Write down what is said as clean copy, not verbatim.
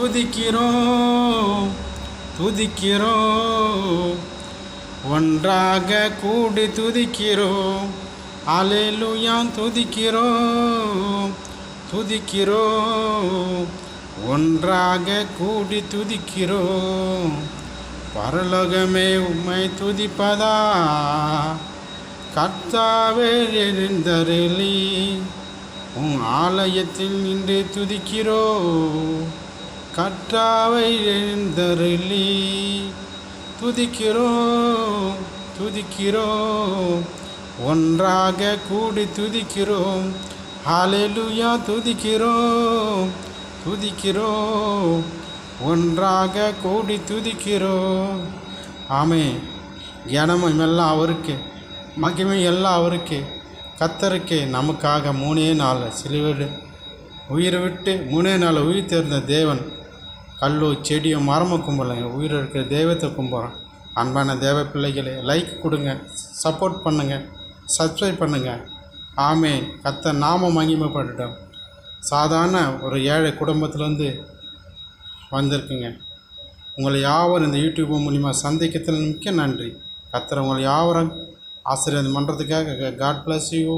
துதிக்கிறோம் துதிக்கிறோம், ஒன்றாக கூடி துதிக்கிறோம். அல்லேலூயா துதிக்கிறோம் துதிக்கிறோம், ஒன்றாக கூடி துதிக்கிறோம். பரலோகமே உம்மை துதிப்பதா, கர்த்தாவே எழுந்தருளி உன் ஆலயத்தில் நின்று துதிக்கிறோம். கர்த்தாவை எழுந்தருளி துதிக்கிறோம் துதிக்கிறோம், ஒன்றாக கூடி துதிக்கிறோம். அல்லேலூயா துதிக்கிறோம் துதிக்கிறோம், ஒன்றாக கூடி துதிக்கிறோம். ஆமென். கனமும் எல்லாம் அவருக்கு, மகிமை எல்லாம் அவருக்கு, கர்த்தருக்கு. நமக்காக 3 நாள் சிலுவையில் உயிரை விட்டு 3 நாள் உயிர் தெரிந்த தேவன். கல்லோ செடியோ மரமோ கும்பிடலைங்க, உயிர் இருக்கிற தெய்வத்தை கும்பிட்றோம். அன்பான தேவ பிள்ளைகளை லைக் கொடுங்க, சப்போர்ட் பண்ணுங்கள், சப்ஸ்கிரைப் பண்ணுங்கள். ஆமென். கர்த்தர் நாம மகிமைப்பட்டுட்டோம். சாதாரண ஒரு ஏழை குடும்பத்திலேருந்து வந்திருக்குங்க. உங்களை யாவரும் இந்த யூடியூப் மூலிமா சந்திக்கிறதுல மிக்க நன்றி. கர்த்தர் உங்களை யாவரும் ஆசீர்வாதம் பண்ணுறதுக்காக. God bless you.